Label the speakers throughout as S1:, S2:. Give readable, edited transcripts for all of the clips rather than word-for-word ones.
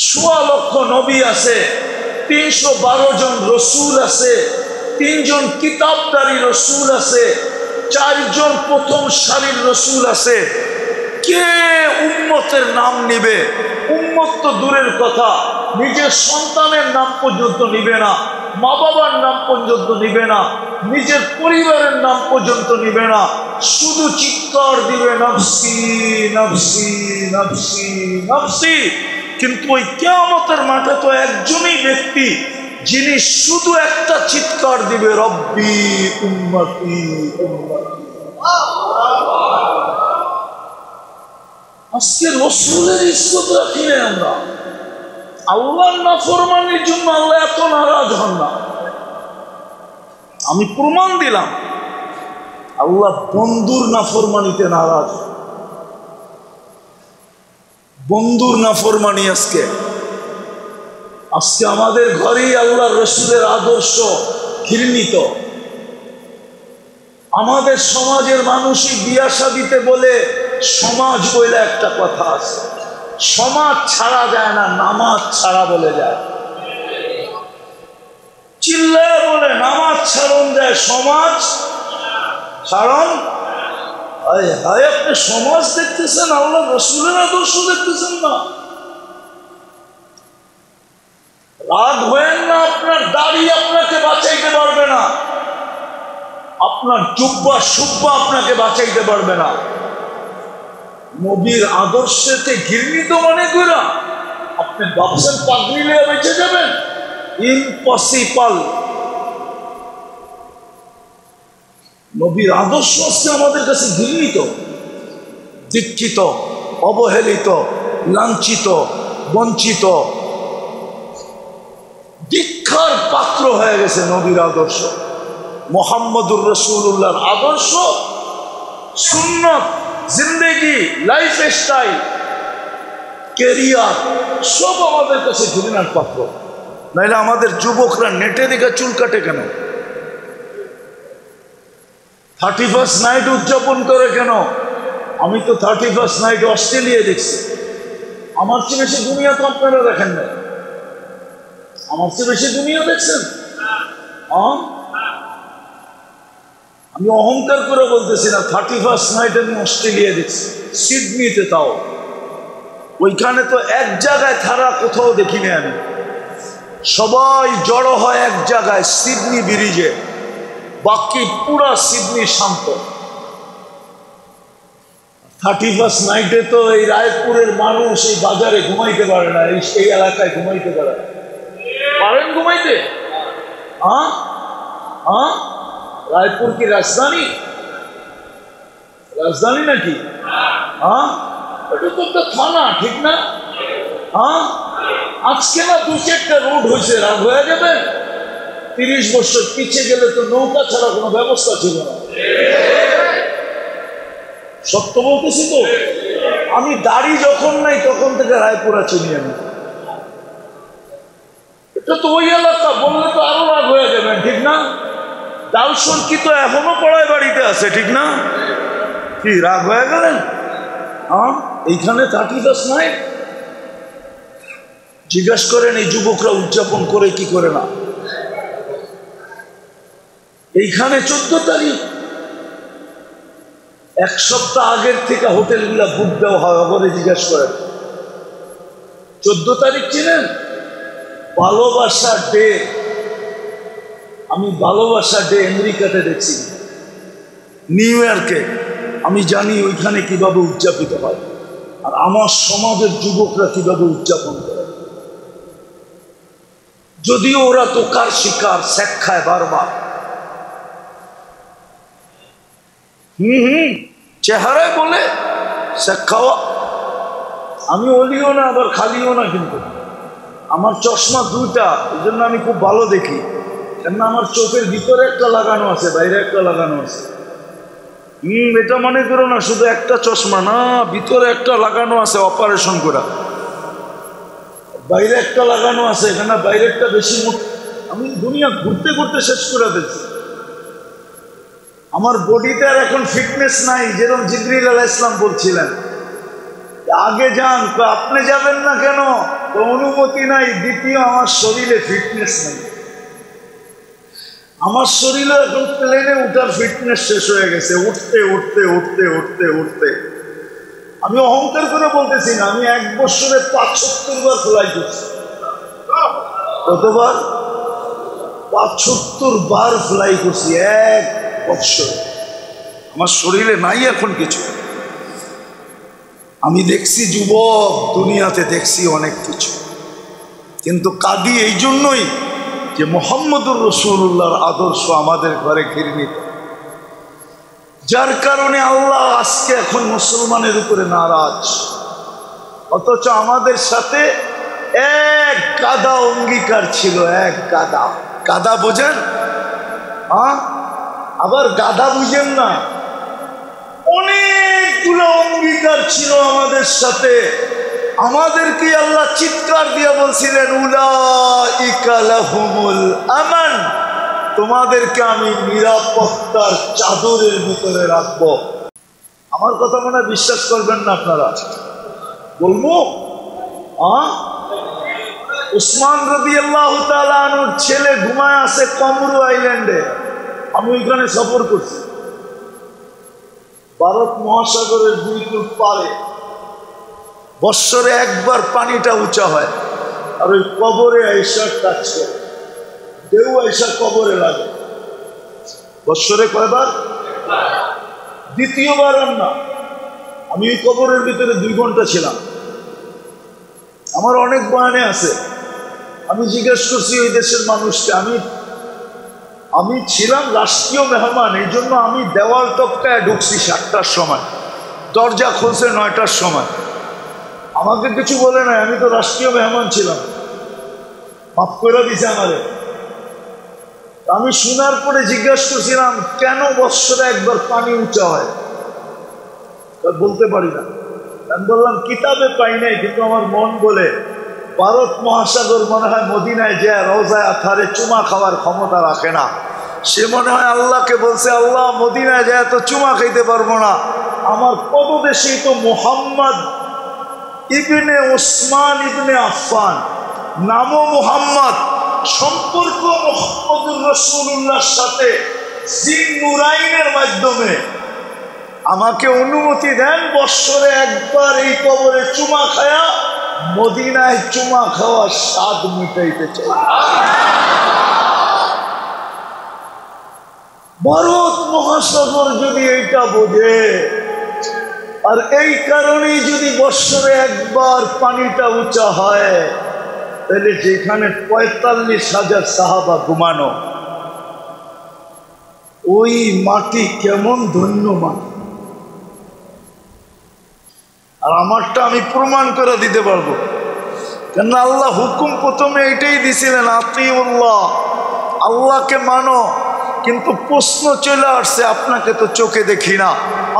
S1: সোয়া লক্ষ নবী আছে, 312 জন রসুল আছে, 3 জন কিতাবদারী রসুল আছে, 4 জন প্রথম সারির রসুল আছে। কে উম্মতের নাম নিবে? উম্মত তো দূরের কথা, নিজের সন্তানের নাম পর্যন্ত নিবে না, মা বাবার নাম পর্যন্ত নিবে না, নিজের পরিবারের নাম পর্যন্ত নিবে না, শুধু চিৎকার দিবে নফসি নফসি নফসি নফসি। কিন্তু ওই কিয়ামতের মাঠে তো একজনই ব্যক্তি যিনি শুধু একটা চিৎকার দিবে, রব্বি উম্মতি উম্মতি। আজকে রসুলের ইজ্জত রাখি না আমরা। আল্লাহর নাফরমানির জন্য আল্লাহ এত নারাজ হন না। আমি প্রমাণ দিলাম, আল্লাহ বন্ধুর নাফরমানিতে নারাজ। বন্ধুর নাফরমানি আজকে আমাদের ঘরেই আল্লাহর রসুলের আদর্শ ঘৃণিত। আমাদের সমাজের মানুষই বিয়া শাদিতে বলে, সমাজ বলে একটা কথা আছে, সমাজ ছাড়া যায় না, নামাজ ছাড়া বলে যায়। চিল্লায় বলে নামাজ ছাড়ন যায়, সমাজ ছাড়ন। হায়, আপনি সমাজ দেখতেছেন, আল্লাহ রসুলের আদর্শ দেখতেছেন না। রাগ হয়েন না, আপনার দাড়ি আপনাকে বাঁচাইতে পারবে না, আপনার জুব্বা সুব্বা আপনাকে বাঁচাইতে পারবে না। নবীর আদর্শকে ঘৃণিত মনে করে আপনি ভাবছেন পাগড়ি নিয়ে বেঁচে যাবেন? ইম্পসিবল। নবীর আদর্শ আজকে আমাদের কাছে ঘৃণিত, দীক্ষিত, অবহেলিত, লাঞ্ছিত, বঞ্চিত। দীক্ষার পাত্র হয়ে গেছে নবীর আদর্শ। মুহাম্মদুর রাসূলুল্লাহর আদর্শ, সুন্নাত, জিন্দেগি, লাইফ স্টাইল, ক্যারিয়ার সব আমাদের কাছে ঘৃণার পাত্র। নাইলে আমাদের যুবকরা নেটে দেখে চুল কাটে কেন? 31st নাইট উদযাপন করে কেন? আমি তো 31st নাইট অস্ট্রেলিয়া দেখছি। আমার চেয়ে বেশি দুনিয়া তো আপনারা দেখেন না। আমার চেয়ে বেশি দুনিয়া দেখছেন? আমি অহংকার করে বলতেছি না, 31st নাইট আমি অস্ট্রেলিয়া দেখছি, সিডনিতে। তাও ওইখানে তো এক জায়গায় ছাড়া কোথাও দেখিনি আমি। সবাই জড়ো হয় এক জায়গায়, সিডনি ব্রিজে, বাকি পুরা সিডনি শান্ত। 31st নাইটে তো এই রায়পুরের মানুষ এই বাজারে ঘুমাইতে পারে না, এই এলাকায় ঘুমাইতে পারে না। পারেন ঘুমাইতে? রায়পুর কি রাজধানী? রাজধানী নাকি? এটা তো একটা থানা, ঠিক না? আজকে না 2-4টা রোড হয়েছে, রাগ হয়ে যাবে? 30 বছর পিছিয়ে গেলে তো নৌকা ছাড়া কোনো ব্যবস্থা ছিল না। সত্য বলতেছি তো। আমি দাড়ি যখন নাই তখন থেকে রায়পুরা চিনি আমি। এটা তো ওই এলাকা, বললে তো আরো রাগ হয়ে যাবেন, ঠিক না? দাউসন কি তো এখনো পড়ায় বাড়িতে আছে, ঠিক না? কি রাগ হয়ে গেলেন? এইখানে 31st নাইট জিজ্ঞাসা করেন এই যুবকরা উদযাপন করে কি করে না। এইখানে 14 তারিখ, 1 সপ্তাহ আগের থেকে হোটেলগুলা বুক দেওয়া হয়, ওপরে জিজ্ঞাসা করেন। 14 তারিখ চিনেন? ভালোবাসা ডে। আমি ভালোবাসা ডে আমেরিকাতে দেখছি, নিউ ইয়র্কে। আমি জানি ওইখানে কিভাবে উদযাপিত হয়, আর আমার সমাজের যুবকরা কিভাবে উদযাপন করে। যদিও ওরা তোকার শিকার, শেখ খায় বারবার। চেহারায় বলে শেখ খাওয়া। আমি অলিও না আবার খালিও না, কিন্তু আমার চশমা 2টা, এই জন্য আমি খুব ভালো দেখি। কেননা আমার চোখের ভিতরে একটা লাগানো আছে, বাইরে একটা লাগানো আছে। এটা মনে করো না শুধু একটা চশমা, না, ভিতরে একটা লাগানো আছে অপারেশন করা, বাইরে একটা লাগানো আছে। এখানে বাইরেরটা বেশি মোটা। আমি দুনিয়া ঘুরতে ঘুরতে শেষ করে দিচ্ছি। আমার বডিতে আর এখন ফিটনেস নাই, যেরকম জিবরিল আলাইহিস সালাম বলছিলেন আগে যান। আপনি যাবেন না কেন? তো অনুমতি নাই। দ্বিতীয়, আমার শরীরে ফিটনেস নেই। আমার শরীরে এখন প্লেনে উঠার ফিটনেস শেষ হয়ে গেছে। উঠতে উঠতে উঠতে উঠতে উঠতে আমি অহংকার করে বলতেছি না, আমি 1 বছরে 75 বার ফ্লাই করছি। কতবার? 75 বার ফ্লাই করছি 1 বছরে। আমার শরীরে নাই এখন কিছু। আমি দেখছি যুবক, দুনিয়াতে দেখছি অনেক কিছু, কিন্তু কাঁদি এই জন্যই যে মুহাম্মদুর রাসূলুল্লাহর আদর্শ আমাদের ঘরে ঘৃণিত, যার কারণে আল্লাহ আজকে এখন মুসলমানের উপরে নারাজ। অথচ আমাদের সাথে এক গাদা অঙ্গীকার ছিল। এক গাদা। গাদা বোঝেন? হ্যাঁ, আবার গাদা বুঝেন না। অনেকগুলো অঙ্গীকার ছিল আমাদের সাথে। আমাদেরকে আল্লাহ চিৎকার দিয়ে বলছিলেন, উলাইকা লাহুমুল আমান, তোমাদেরকে আমি নিরাপত্তার চাদরের ভিতরে রাখবো। আমার কথা মনে হয় বিশ্বাস করবেন না আপনারা, বলবো? উসমান রাদিয়াল্লাহু তাআলা আনহুর ছেলে ঘুমায় আছে কমরু আইল্যান্ডে। আমি ওইখানে সফর করছি। ভারত মহাসাগরের 2 ফুট পারে বৎসরে একবার পানিটা উঁচা হয়, আর ওই কবরে আইসা টাচ করে, ঢেউ আইসা কবরে লাগে। বৎসরে কয়বার? দ্বিতীয়বার আর না। আমি ওই কবরের ভিতরে 2 ঘন্টা ছিলাম। আমার অনেক বয়ানে আছে। আমি জিজ্ঞেস করছি ওই দেশের মানুষকে, আমি ছিলাম রাষ্ট্রীয় মেহমান, এই জন্য আমি দেওয়াল টপকায় ঢুকছি 7টার সময়, দরজা খুলছে 9টার সময়। আমাকে কিছু বলে নাই, আমি তো রাষ্ট্রীয় মেহমান ছিলাম, মাফ করে দিছে আমারে। আমি শোনার পরে জিজ্ঞাসা করছিলাম, কেন বৎসরে একবার পানি উঁচা হয়? বলতে পারি না। আমি বললাম, কিতাবে পাই নাই, কিন্তু আমার মন বলে ভারত মহাসাগর মনে হয় মদিনায় যায় রওজায় আথারে চুমা খাওয়ার ক্ষমতা রাখে না। সে মনে হয় আল্লাহকে বলছে, আল্লাহ মদিনায় যায় তো চুমা খাইতে পারবো না, আমার পদদেশেই তো মুহাম্মদ ইবনে উসমান ইবনে আফফান, নামও মুহাম্মদ, সম্পর্ক মুহাম্মদুর রাসূলুল্লাহর সাথে জিন নুরাইনের মাধ্যমে। আমাকে অনুমতি দেন বৎসরে একবার এই কবরে চুমা খায়া মদিনায় চুমা খাওয়ার স্বাদ মিটাইতে চাই। ভারত মহাসাগর যদি এইটা বোঝে, আর এই কারণেই যদি বৎসরে একবার পানিটা উঁচা হয়, তাহলে যেখানে 45,000 সাহাবা ঘুমানো, ওই মাটি কেমন ধন্য মাটি। আর আমারটা আমি প্রমাণ করে দিতে পারবো, কেন আল্লাহ হুকুম প্রথমে এটাই দিছিলেন, আতিউল্লাহ, আল্লাহকে মানো। কিন্তু প্রশ্ন চলে আসছে, আপনাকে তো চোখে দেখি না,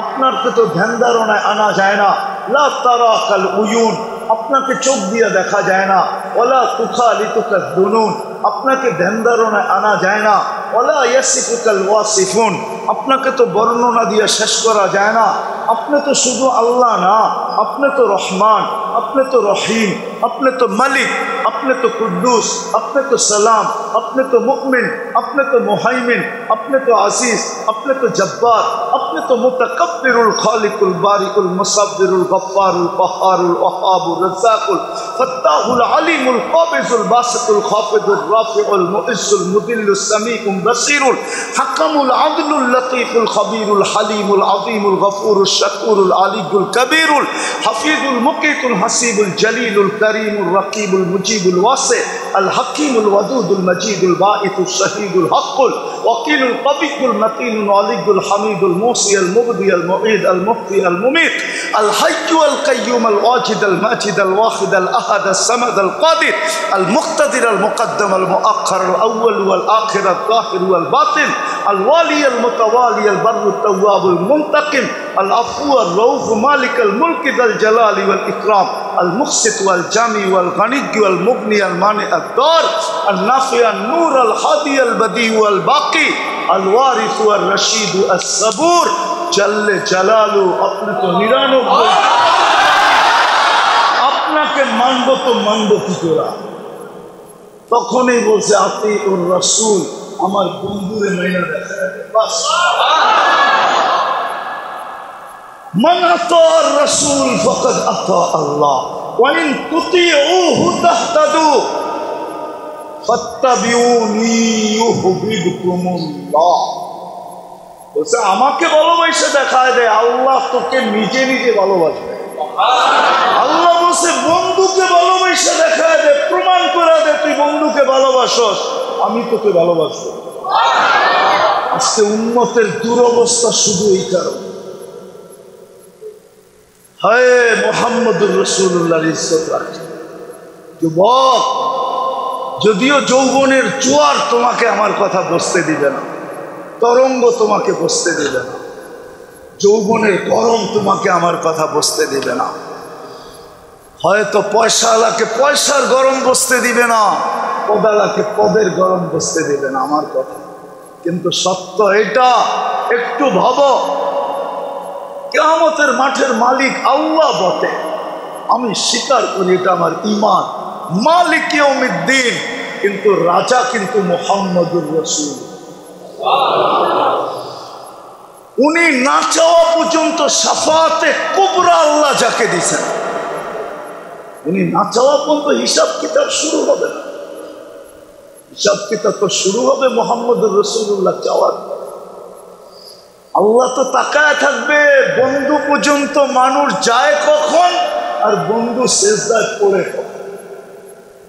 S1: আপনাকে তো ধ্যান ধারণায় আনা যায় না, লা তারাকাল উয়ুন, আপনাকে চোখ দিয়ে দেখা যায় না, ওয়ালা তুখালিতুকাদ দুনুন, আপনাকে ধ্যান ধারণায় আনা যায় না, ওয়ালা ইয়াসিফুকাল ওয়াসিফুন, আপনাকে তো বর্ণনা দিয়ে শেষ করা যায় না। আপনি তো শুধু আল্লাহ না, আপনি তো রহমান, আপনি তো রহিম, আপনি তো মালিক, আপনি তো কুদ্দুস, আপনি তো সালাম, আপনি তো মুমিন, আপনি তো মুহাইমিন, আপনি তো আজিজ, আপনি তো জব্বার, আপনি তো মুতাকাব্বিরুল খালিকুল বারিকুল মুসাব্বিরুল গফফারুল কহ্হারুল ওয়াহাবুর রাজ্জাকুল ফাত্তাহুল আলিমুল কাবিজুল বাসিতুল খাফিদুর রাফিউল মুইজ্জুল মুদিল্লুস সামিউল বাসিরুল হাকামুল আদলুল লতীফুল খবীরুল হালিমুল আযীমুল গফুরুশ শাকুরুল আলিয়ুল কবীরুল হাফিজুল মুকিতুল হাসিবুল জলিলুল করিমুল রকিবুল মুজিবুল ওয়াসি আল হাকিমুল ওয়াদুদুল মজিদুল বাঈতুশ শহীদুল হকুল ওয়াকিলুল কবিয়ুল মতিনুল আলিয়ুল হামিদুল মুসি আল মুবদি আল মুঈদ আল মুফতি আল মুমিত আল হাইয়্যু আল কাইয়্যুম আল ওয়াজিদ আল মাজিদ আল ওয়াহিদ আল আহাদ আল সামাদ আল কাদির আল মুক্তাদির আল মুকদ্দম আল মুআখ্খার আল আউয়াল ওয়াল আখির আল যাহির ওয়াল বাতিন আল ওয়ালি আল মুতাওয়ালি আল বাররু তাওয়াব আল মুনতাকিম আল আফু আল রউফ মালিক আল মুলক যাল জালালি ওয়াল ইকরাম আল মুকসিত ওয়াল জামি ওয়াল গনিয়্য ওয়াল মুগনি আল মানি আল দার আল নাফি আল নূর আল হাদি আল বদি ওয়াল বাকি আল ওয়ারিস ওয়াল রশিদ আস সাবুর জাল্লে জালালু। আপনি তো 99, আপনাকে আমাকে মানবো তো মানবো কি তোরা? তখনই বলছে আতি ওর রাসূল, আমার বন্ধুরে মাইনা দেখা। বাস, মান আতার রাসূল ফাকাদ আতা আল্লাহ ওয়া ইন তুতিউহু তাহতাদু ফাত্তাবিউনি ইউহিব্বুকুমুল্লাহ। বলছে আমাকে ভালোবাসে দেখায় দে, আল্লাহ তোকে নিজে নিজে ভালোবাসবে। আল্লাহ বলছে বন্ধুকে ভালোবাসে দেখায় দে, প্রমাণ করে দে তুই বন্ধুকে ভালোবাসস, আমি তোকে ভালোবাসবো। আজকে উম্মতের দুরবস্থা শুধু এই কারণে। হায় মুহাম্মদুর রাসূলুল্লাহর ইজ্জত রাখে। যুবক, যদিও যৌবনের জোয়ার তোমাকে আমার কথা বুঝতে দিবে না, তরঙ্গ তোমাকে বুঝতে দিবে না, যৌবনের গরম তোমাকে আমার কথা বুঝতে দিবে না, হয়তো পয়সাওয়ালাকে পয়সার গরম বুঝতে দিবে না, পদালাকে পদের গরম বুঝতে দিবে না আমার কথা। কিন্তু সত্য এটা, একটু ভাবো, কিয়ামতের মাঠের মালিক আল্লাহ বটে, আমি স্বীকার করি এটা আমার ঈমান, মালিক ইয়াউমিদ্দিন, কিন্তু রাজা কিন্তু মুহাম্মদুর রাসূল। উনি না চাওয়া পর্যন্ত শাফাতে কুবরা আল্লাহ যাকে দিয়েছেন, উনি না চাওয়া পর্যন্ত হিসাব কিতাব শুরু হবে না। হিসাব কিতাব তো শুরু হবে মুহাম্মদুর রাসূলুল্লাহ চাওয়ার। আল্লাহ তো তাকায় থাকবে বন্ধু পর্যন্ত মানুষ যায় কখন আর বন্ধু সেজদায় পড়ে কখন।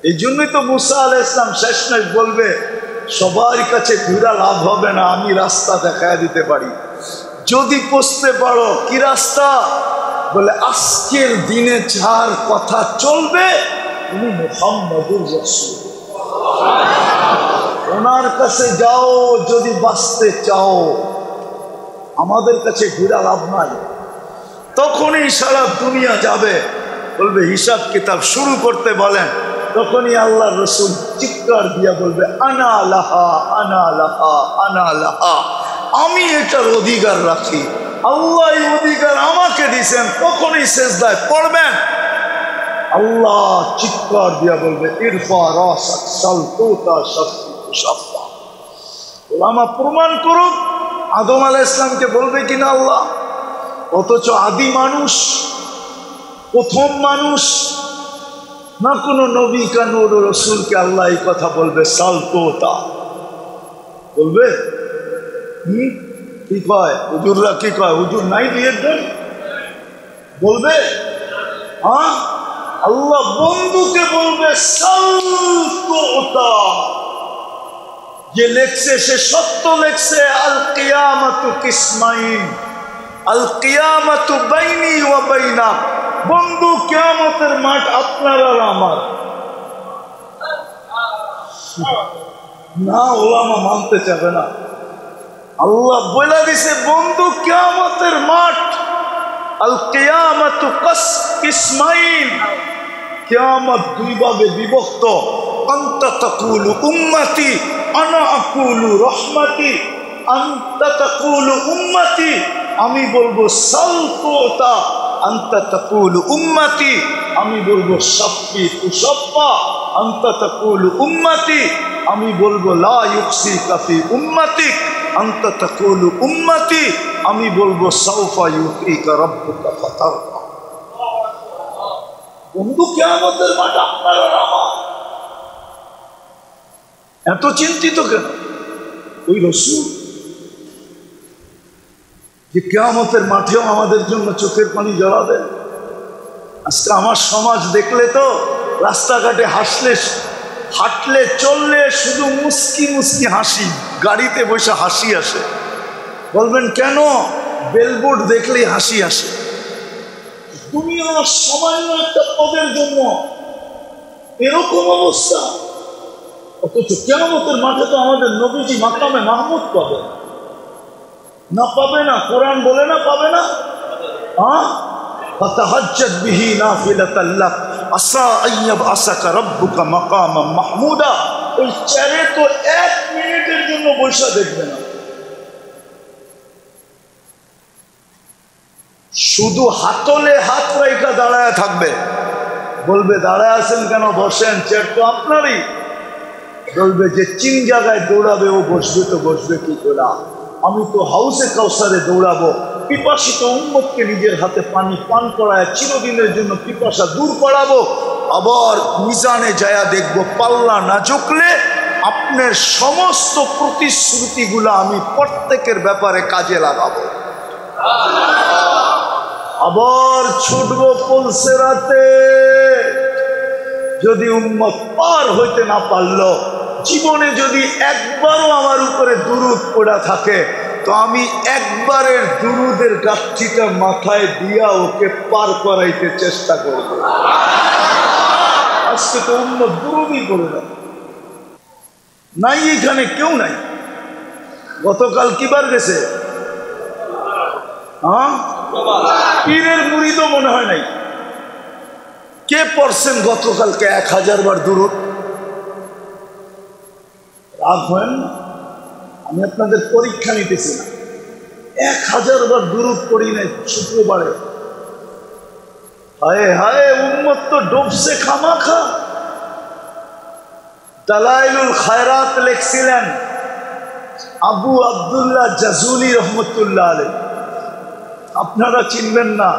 S1: এই জন্যই তো মুসা আলাইহিস সালাম শেষমেশ বলবে সবার কাছে ঘুরা লাভ হবে না, আমি রাস্তা দেখায় দিতে পারি, যদি বুঝতে পারো। কি রাস্তা? বলে আজকের দিনে যার কথা চলবে উনি মুহাম্মদুর রাসূল, ওনার কাছে যাও যদি বাঁচতে চাও, আমাদের কাছে ঘুরা লাভ নাই। তখনই সারা দুনিয়া যাবে, বলবে হিসাব কিতাব শুরু করতে বলেন, তখনই আল্লাহ রসুল চিৎকার দিয়া বলবে আনা লাহা আনা লাহা আনা লাহা, আমি এটার অধিকার রাখি, আল্লাহ এই অধিকার আমাকে দিয়েছেন। তখনই সেজদায় পড়বেন, আল্লাহ চিৎকার দিয়া বলবে ইরফা রাসাক সালতুতা শাফা। ওলামা প্রমাণ করুক আদম আলাইহিস সালামকে বলবে কিনা আল্লাহ, অথচ আদি মানুষ, প্রথম মানুষ, না কোনো নবী কানুর রসুলকে আল্লাহ এই কথা বলবে সালতুতা বলবে? কি কয় হুজুররা? কি কয় হুজুর নাই বিয়ের দিন বলবে? হ্যাঁ, আল্লাহ বন্ধুকে বলবে সালতুতা। যে লেখছে সে সত্য লেখছে, আল কিয়ামাতু কিসমাইন, আল কিয়ামাতু বাইনি ওয়া বাইনাক। বন্ধু, কিয়ামতের মাঠ আপনার আর আমার না। ওলামা মানতে চাবে না। আল্লাহ বলে দিছে বন্ধু কিয়ামতের মাঠ, আল কিয়ামাতু কিসমাইন, কিয়ামত দুই ভাগে বিভক্ত। আনতা তাকুলু উম্মতি আনা আকুলু রহমতি, আনতা তাকুলু উম্মতি, আমি বলবো সালতুতা, আনতা তাকুলু উম্মতি, আমি বলবো শাফি তুশাফা, আনতা তাকুলু উম্মতি, আমি বলবো লা ইউকসিকা ফি উম্মতিক, আনতা তাকুলু উম্মতি, আমি বলবো সাউফা ইউতিকা রাব্বুকা ফাতারদা। বন্ধু কিয়ামতের মাঠ আপনার আর আমার। এত চিন্তিত কেন? ওই রাসূল যে কিয়ামতের মাঠেও আমাদের জন্য চোখের পানি জড়াবে। আজকে আমার সমাজ দেখলে তো রাস্তাঘাটে হাঁটলে চললে শুধু মুস্কি মুস্কি হাসি, গাড়িতে বসে হাসি আসে। বলবেন কেন? বেলবোর্ড দেখলেই হাসি আসে। দুনিয়ার সামান্য একটা পদের জন্য এরকম অবস্থা। অথচ কিয়ামতের মাঠে তো আমাদের নবীজি মাকামে মাহমুদ পাবে না? পাবে না? কোরআন বলে না পাবে না? হ্যাঁ, ফাতাহাজ্জাদ বিহি নাফিলাতাল লাক আসা আইয়াবআসাকা রাব্বুকা মাকামান মাহমুদা। ওই চেয়ারে তো 1 মিনিটের জন্য বসে দেখবে না, শুধু হাতলে হাত রেখা দাঁড়ায় থাকবে। বলবে দাঁড়ায় আছেন কেন, বসেন, চেয়ার তো আপনারই। বলবে যে চিন জায়গায় দৌড়াবে ও বসবে, তো বসবে কি করে? আমি তো হাউসে কাউসারে দৌড়াবো, পিপাসিত উম্মতকে নিজের হাতে পানি পান করায় চিরদিনের জন্য পিপাসা দূর করাবো। আবার মিজানে যায়া দেখবো পাল্লা না ঝুঁকলে আপনার সমস্ত প্রতিশ্রুতিগুলো আমি প্রত্যেকের ব্যাপারে কাজে লাগাবো। আবার ছুটবো পুলসেরাতে, যদি উম্মত পার হইতে না পারলো, জীবনে যদি একবারও আমার উপরে দুরূদ পড়া থাকে, তো আমি একবারের দুরূদের গাছটিটা মাথায় দিয়া ওকে পার করাইতে চেষ্টা করব। আজকে তো উম্মত দুরূদই পড়ে না, নাই এখানে কেউ নাই। গতকাল কিবার গেছে? হ্যাঁ, পীরের মুরিদও মনে হয় নাই। কে পড়ছেন গতকালকে 1000 বার দুরূদ? রাগ হয় না, আমি আপনাদের পরীক্ষা নিতেছি না। 1000 বার দুরূদ পড়ি নাই শুক্রবারে। হায় হায়, উম্মত তো ডুবছে খামাখা। দালাইলুল খায়রাত লিখছিলেন আবু আব্দুল্লাহ জাজুলি রহমতুল্লাহ আলাইহি। আপনারা চিনবেন না,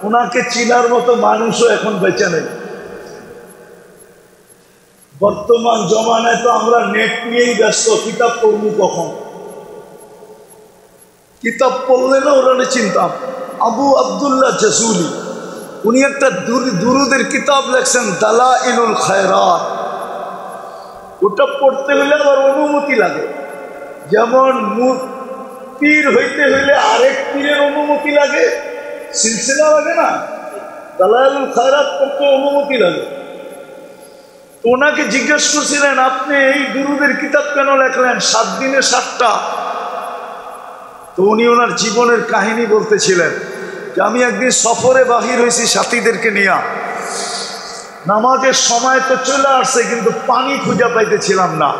S1: ওনাকে চিনার মতো মানুষও এখন বেঁচে নেই। বর্তমান জমানায় তো আমরা নেট নিয়েই ব্যস্ত, কিতাব পড়বো কখন? কিতাব পড়লে না ওরা চিনতাম। আবু আব্দুল্লাহ জাজুলি, উনি একটা দুরুদের কিতাব লেখছেন দালাইলুল খায়রাত। ওটা পড়তে হইলে আবার অনুমতি লাগে, যেমন পীর হইতে হইলে আরেক পীরের অনুমতি লাগে, সিলসিলা লাগে না? দালাইলুল খায়রাত পড়তে অনুমতি লাগে। ওনাকে জিজ্ঞেস করছিলেন, আপনি এই দুরুদের কিতাব কেন লেখলেন 7 দিনে 7টা? তো উনি ওনার জীবনের কাহিনী বলতেছিলেন যে আমি একদিন সফরে বাহির হয়েছি সাথীদেরকে নিয়ে। নামাজের সময় তো চলে আসছে, কিন্তু পানি খুঁজে পাইতেছিলাম না।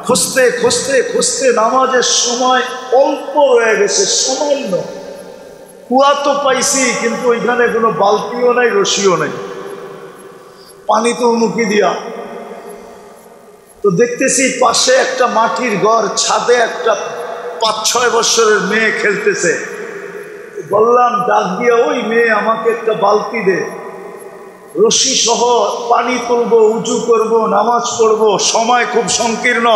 S1: খুঁজতে খুঁজতে খুঁজতে নামাজের সময় অল্প রয়ে গেছে, সামান্য। কুয়া তো পাইছি, কিন্তু ওইখানে কোনো বালতিও নাই, রশিও নাই, পানি তো মুখি দিয়া। তো দেখতেছি পাশে একটা মাটির ঘর, ছাদে একটা 5-6 বছরের মেয়ে খেলতেছে। বললাম ডাক দিয়া, ওই মেয়ে আমাকে একটা বালতি দে, রশি সহ পানি তুলবো, উজু করব, নামাজ পড়ব, সময় খুব সংকীর্ণ।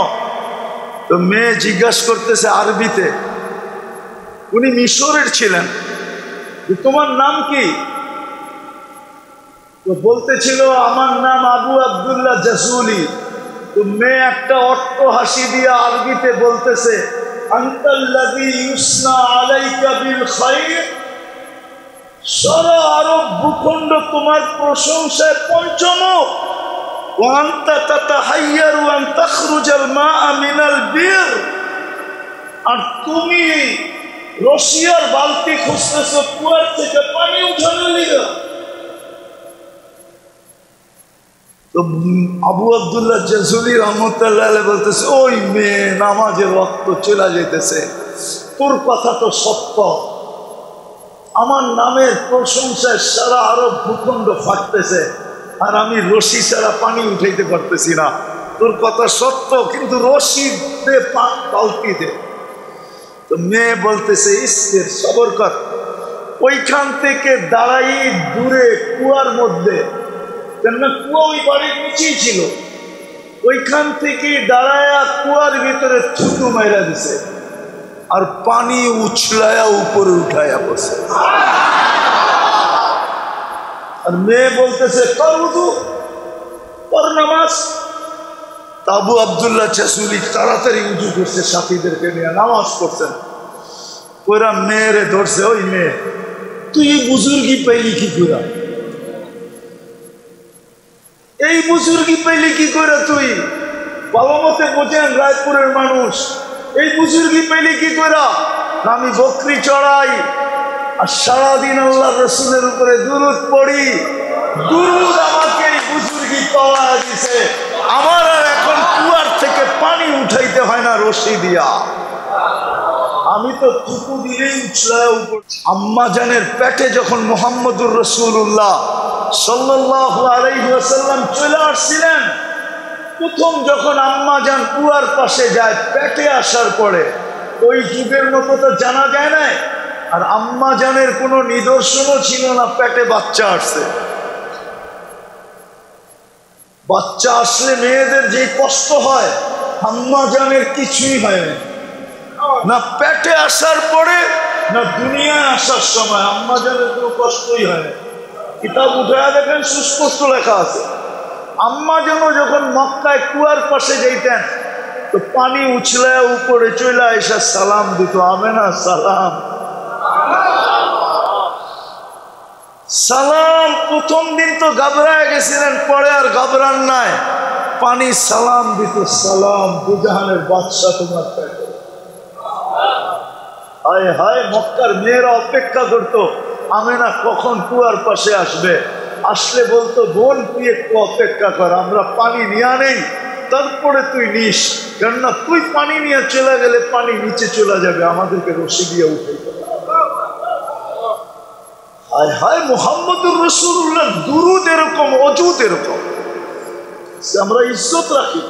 S1: তো মেয়ে জিজ্ঞাসা করতেছে আরবিতে, উনি মিশরের ছিলেন, তোমার নাম কি? তো বলতেছিল আমার নাম আবু আব্দুল্লাহ জাজুলি। তো মেয়ে একটা অট্ট হাসি দিয়ে আরবিতে বলতেছে, আনতাল্লাযী ইউসনা আলাইকা বিল খায়র, সারা আরব ভূখণ্ড তোমার প্রশংসায় পঞ্চমুখ। ওয়া আনতা তাতাহাইয়ারু আন তাখরুজাল মাআ মিনাল বির, আর তুমি রশিয়ার বালতি খুঁজতেছো কুয়ার থেকে পানি উঠানোর লিগা। তো আবু আব্দুল্লাহ জাজুলি রহমতুল্লাহ আলাইহি বলতেছে, ওই মেয়ে নামাজের রক্ত চলে যেতেছে, তোর কথা তো সত্য, আমার নামের প্রশংসায় সারা আরব ভূখণ্ড ফাটতেছে, আর আমি রশি ছাড়া পানি উঠাইতে পারতেছি না। তোর কথা সত্য, কিন্তু রশি দে, বালতি দে। তো মেয়ে বলতেছে, ইসের সবর কর। ওইখান থেকে দাঁড়াই দূরে কুয়ার মধ্যে, কেননা কুয়া ওই বাড়ির নিচেই ছিল, ওইখান থেকে দাঁড়ায়া কুয়ার ভিতরে থুতু মাইরা দিছে, আর পানি উছলায়া উপরে উঠায়া বসে। আর মেয়ে বলতেছে, কর উযু, কর নামাজ। আবু আব্দুল্লাহ জাজুলি তাড়াতাড়ি উজু করছে, সাথীদেরকে নিয়ে নামাজ পড়ছেন। ওরা মেয়েরে ধরছে, ওই মেয়ে তুই এই বুজুর্গি পাইলি কি করে? এই বুজুর্গি পাইলি কি করে? তুই ভালো মতে বোঝেন রায়পুরের মানুষ, এই বুজুর্গি পাইলি কি করে? আমি বকরি চড়াই আর সারাদিন আল্লাহ রসুলের উপরে দুরূদ পড়ি, দুরূদ আমাকে এই বুজুর্গি পাওয়া দিছে। আমার আর এখন কুয়ার থেকে পানি উঠাইতে হয় না রশি দিয়া, আমি তো থুতু দিলেই উঠলায় উপর। আম্মা জানের পেটে যখন মুহাম্মদুর রাসূলুল্লাহ সাল্লাল্লাহু আলাইহি ওয়াসাল্লাম চলে আসছিলেন। প্রথম যখন আম্মা জান কুয়ার পাশে যায় পেটে আসার পরে, ওই যুগের মতো তো জানা যায় না, আর আম্মা জানের কোনো নিদর্শনও ছিল না পেটে বাচ্চা আসছে। বাচ্চা আসলে মেয়েদের যে কষ্ট হয়, আম্মা জানের কিছুই হয় না, পেটে আসার পরে না দুনিয়ায় আসার সময় আম্মা জানের কোনো কষ্টই হয় না। কিতাব উঠে দেখেন সুস্পষ্ট লেখা আছে। আম্মা যেন যখন মক্কায় কুয়ার পাশে যেতেন তো পানি উছলায় উপরে চলে এসে সালাম দিত, আমেনা সালাম সালাম। প্রথম দিন তো ঘাবড়ায় গেছিলেন, পরে আর ঘাবড়ান নাই, পানি সালাম দিত, সালাম দুজাহানের বাদশাহ তোমার পেটে। হায় হায়, মক্কার মেয়েরা অপেক্ষা করতো আমেনা কখন কুয়ার পাশে আসবে। আসলে বলতো, বোন তুই একটু অপেক্ষা কর, আমরা পানি নিয়ে নেই, তারপরে তুই নিস, কেননা তুই পানি নিয়ে চলে গেলে পানি নিচে চলে যাবে, আমাদেরকে রশি দিয়ে উঠে। হায় হায়, মুহাম্মদুর রাসূলুল্লাহ দুরুদ এরকম, অজুদ এরকম, আমরা ইজ্জত রাখি।